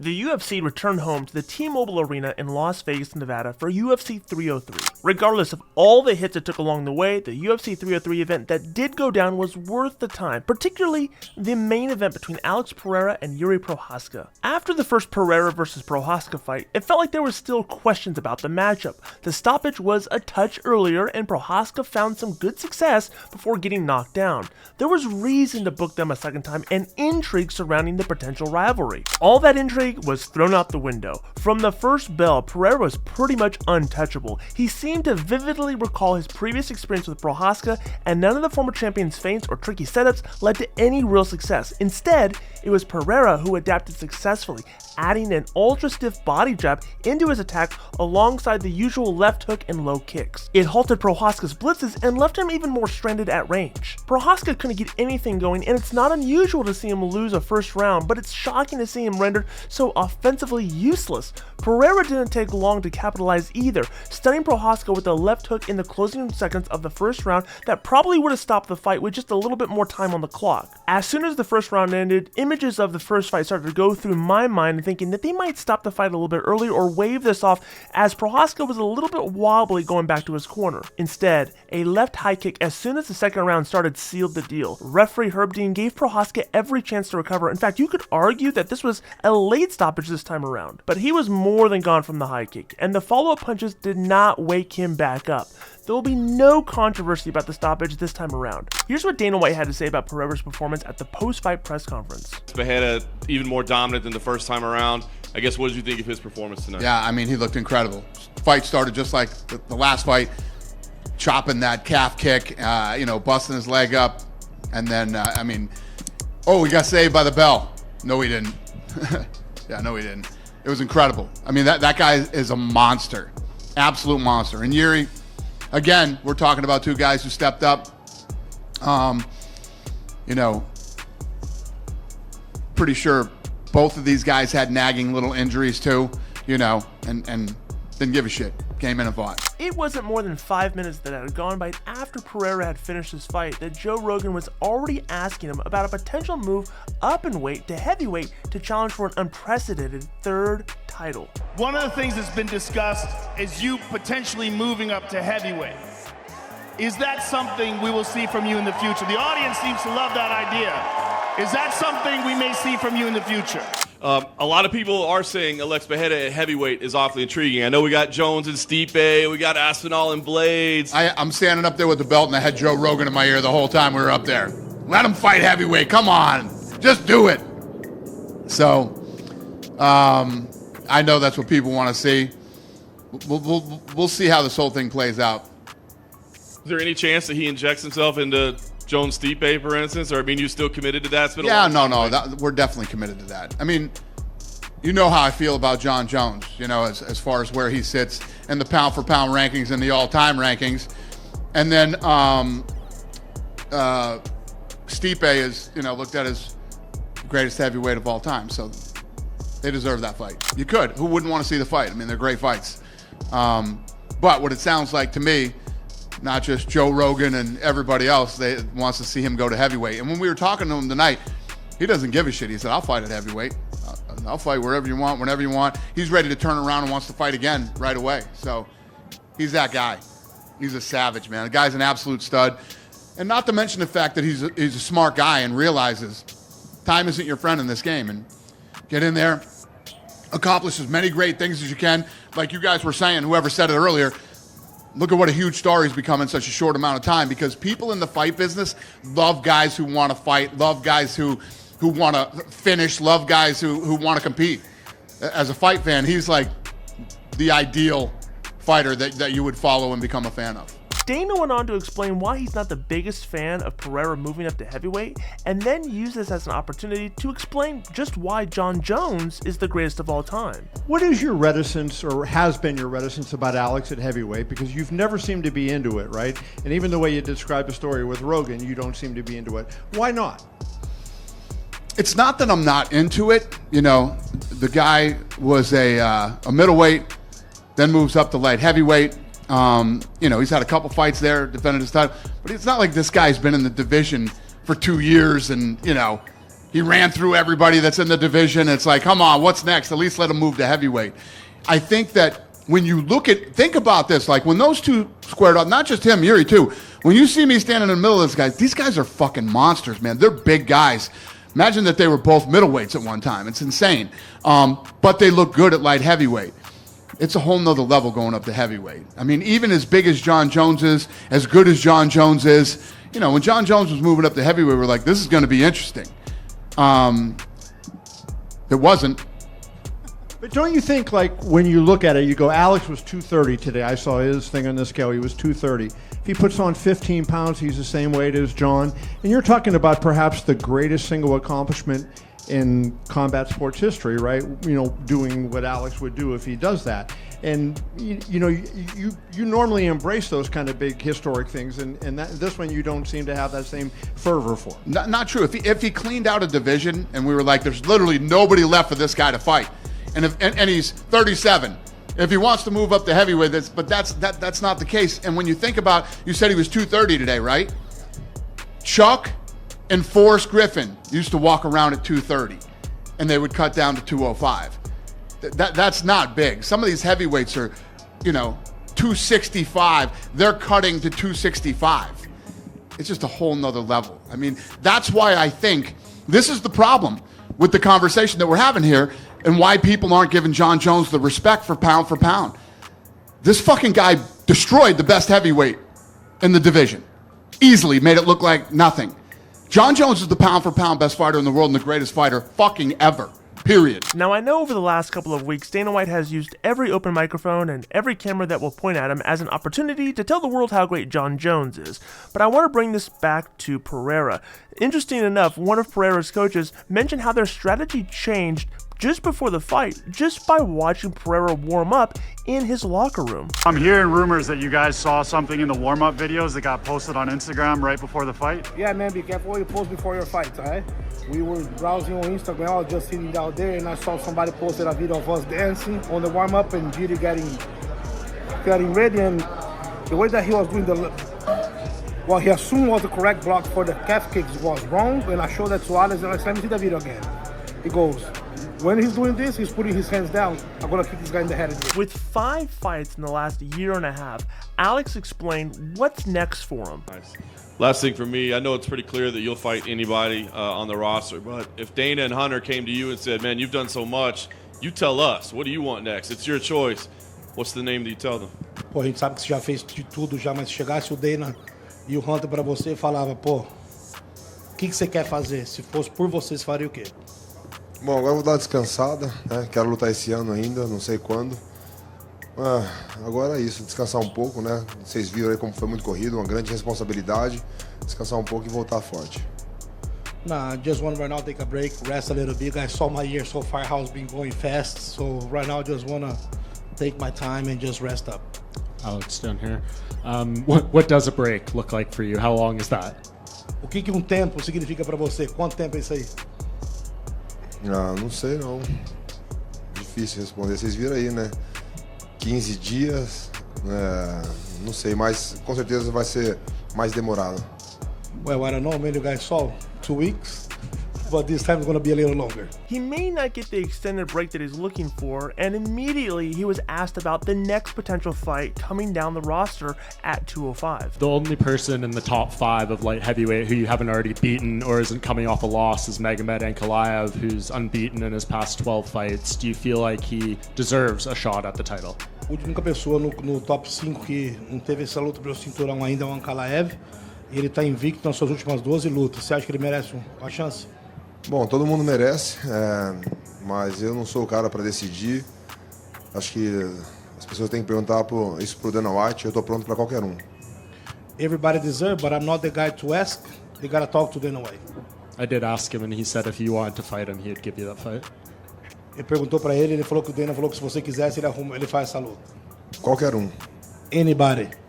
The UFC returned home to the T-Mobile Arena in Las Vegas, Nevada for UFC 303. Regardless of all the hits it took along the way, the UFC 303 event that did go down was worth the time, particularly the main event between Alex Pereira and Yuri Prochazka. After the first Pereira versus Prochazka fight, it felt like there were still questions about the matchup. The stoppage was a touch earlier and Prochazka found some good success before getting knocked down. There was reason to book them a second time and intrigue surrounding the potential rivalry. All that intrigue was thrown out the window. From the first bell, Pereira was pretty much untouchable. He seemed to vividly recall his previous experience with Prochazka, and none of the former champion's feints or tricky setups led to any real success. Instead, it was Pereira who adapted successfully, adding an ultra-stiff body jab into his attack alongside the usual left hook and low kicks. It halted Prochazka's blitzes and left him even more stranded at range. Prochazka couldn't get anything going, and it's not unusual to see him lose a first round, but it's shocking to see him rendered so offensively useless. Pereira didn't take long to capitalize either, stunning Prochazka with a left hook in the closing seconds of the first round that probably would have stopped the fight with just a little bit more time on the clock. As soon as the first round ended, images of the first fight started to go through my mind, thinking that they might stop the fight a little bit early or wave this off, as Prochazka was a little bit wobbly going back to his corner. Instead, a left high kick as soon as the second round started sealed the deal. Referee Herb Dean gave Prochazka every chance to recover. In fact, you could argue that this was a late stoppage this time around, but he was more than gone from the high kick, and the follow-up punches did not wake him back up. There will be no controversy about the stoppage this time around. Here's what Dana White had to say about Pereira's performance at the post-fight press conference. Pereira even more dominant than the first time around. I guess, what did you think of his performance tonight? Yeah, I mean, he looked incredible. Fight started just like the last fight, chopping that calf kick, busting his leg up, and then, he got saved by the bell. No, he didn't. Yeah, no, he didn't. It was incredible. I mean, that guy is a monster, absolute monster. And Yuri, again, we're talking about two guys who stepped up. Pretty sure both of these guys had nagging little injuries too, and didn't give a shit. Came in and fought. It wasn't more than 5 minutes that had gone by after Pereira had finished his fight that Joe Rogan was already asking him about a potential move up in weight to heavyweight to challenge for an unprecedented third title. One of the things that's been discussed is you potentially moving up to heavyweight. Is that something we will see from you in the future? The audience seems to love that idea. Is that something we may see from you in the future? A lot of people are saying Alex Pereira at heavyweight is awfully intriguing. I know we got Jones and Stipe, we got Aspinall and Blades. I'm standing up there with the belt and I had Joe Rogan in my ear the whole time we were up there. Let him fight heavyweight, come on, just do it. So, I know that's what people want to see. We'll see how this whole thing plays out. Is there any chance that he injects himself into Jones Stipe, for instance? Or, you still committed to that? We're definitely committed to that. You know how I feel about John Jones, as far as where he sits in the pound-for-pound rankings and the all-time rankings. And then Stipe is, looked at as greatest heavyweight of all time. So they deserve that fight. You could. Who wouldn't want to see the fight? They're great fights. But what it sounds like to me, not just Joe Rogan and everybody else, they wants to see him go to heavyweight. And when we were talking to him tonight, he doesn't give a shit. He said, I'll fight at heavyweight. I'll fight wherever you want, whenever you want. He's ready to turn around and wants to fight again right away. So he's that guy. He's a savage, man. The guy's an absolute stud. And not to mention the fact that he's a smart guy and realizes time isn't your friend in this game. And get in there, accomplish as many great things as you can. Like you guys were saying, whoever said it earlier, look at what a huge star he's become in such a short amount of time, because people in the fight business love guys who want to fight, love guys who want to finish, love guys who want to compete. As a fight fan, he's like the ideal fighter that you would follow and become a fan of. Dana went on to explain why he's not the biggest fan of Pereira moving up to heavyweight, and then used this as an opportunity to explain just why John Jones is the greatest of all time. What is your reticence, or has been your reticence, about Alex at heavyweight? Because you've never seemed to be into it, right? And even the way you described the story with Rogan, you don't seem to be into it. Why not? It's not that I'm not into it. The guy was a middleweight, then moves up to light heavyweight. He's had a couple fights there, defended his title, but it's not like this guy's been in the division for 2 years and, He ran through everybody that's in the division. It's like, come on, what's next? At least let him move to heavyweight. I think that when you think about this, like when those two squared up, not just him, Yuri too, when you see me standing in the middle of these guys are fucking monsters, man. They're big guys. Imagine that they were both middleweights at one time. It's insane. But they look good at light heavyweight. It's a whole nother level going up to heavyweight. I mean, even as big as John Jones is, as good as John Jones is, you know, when John Jones was moving up to heavyweight, we're like, this is going to be interesting. It wasn't. But don't you think, like, when you look at it, you go, Alex was 230 today. I saw his thing on the scale. He was 230. If he puts on 15 pounds, he's the same weight as John. And you're talking about perhaps the greatest single accomplishment in combat sports history, right? You know, doing what Alex would do if he does that. And, you know, you normally embrace those kind of big historic things. And this one you don't seem to have that same fervor for. Not true. If he cleaned out a division and we were like, there's literally nobody left for this guy to fight. And he's 37. If he wants to move up to heavyweight, that's not the case. And when you think about, you said he was 230 today, right? Chuck and Forrest Griffin used to walk around at 230, and they would cut down to 205. That's not big. Some of these heavyweights are, you know, 265. They're cutting to 265. It's just a whole nother level. I mean, that's why I think this is the problem with the conversation that we're having here, and why people aren't giving John Jones the respect for pound. This fucking guy destroyed the best heavyweight in the division. Easily made it look like nothing. John Jones is the pound for pound best fighter in the world and the greatest fighter fucking ever. Period. Now, I know over the last couple of weeks, Dana White has used every open microphone and every camera that will point at him as an opportunity to tell the world how great John Jones is. But I want to bring this back to Pereira. Interesting enough, one of Pereira's coaches mentioned how their strategy changed just before the fight, just by watching Pereira warm up in his locker room. I'm hearing rumors that you guys saw something in the warm-up videos that got posted on Instagram right before the fight. Yeah, man, be careful what you post before your fight, all right? We were browsing on Instagram, I was just sitting down there, and I saw somebody posted a video of us dancing on the warm-up and Giri getting ready, and the way that he was doing what he assumed was the correct block for the calf kicks was wrong, and I showed that to Alex, and I said, let me see the video again. He goes, when he's doing this, he's putting his hands down. I'm going to kick this guy in the head again. With 5 fights in the last year and a half, Alex explained what's next for him. Nice. Last thing for me, I know it's pretty clear that you'll fight anybody on the roster, but if Dana and Hunter came to you and said, man, you've done so much, you tell us, what do you want next? It's your choice. What's the name that you tell them? Pô, a gente sabe que você já fez de tudo já, mas se chegasse o Dana e o Hunter para você e falava, pô, o que você quer fazer? Se fosse por você, você faria o quê? Bom, agora eu vou dar uma descansada, né? Quero lutar esse ano ainda, não sei quando. Agora é isso, descansar um pouco, né? Vocês viram aí como foi muito corrido, uma grande responsabilidade. Descansar um pouco e voltar forte. Nah, just want right now take a break, rest a little bit. I saw my year so far how it's been going fast, so right now I just want to take my time and just rest up. Alex down here. What does a break look like for you? How long is that? O que tempo significa para você? Quanto tempo é isso aí? Não sei não. Difícil responder. Vocês viram aí, né? 15 dias, não sei, mas com certeza vai ser mais demorado. Well, I don't know, maybe you guys saw 2 weeks, but this time it's going to be a little longer. He may not get the extended break that he's looking for, and immediately he was asked about the next potential fight coming down the roster at 205. The only person in the top 5 of light heavyweight who you haven't already beaten or isn't coming off a loss is Magomed Ankalaev, who's unbeaten in his past 12 fights. Do you feel like he deserves a shot at the title? A única pessoa no top 5 que não teve essa luta pelo cinturão ainda é o Ankalaev. E ele está invicto nas suas últimas 12 lutas. Você acha que ele merece uma chance? Bom, todo mundo merece, mas eu não sou o cara para decidir. Acho que as pessoas têm que perguntar isso pro Dana White. Eu estou pronto para qualquer um. Everybody deserves, but I'm not the guy to ask. They gotta talk to Dana White. I did ask him, and he said if you wanted to fight him, he'd give you that fight. Ele perguntou para ele falou que o Dana falou que se você quisesse, ele faz essa luta. Qualquer um. Anybody.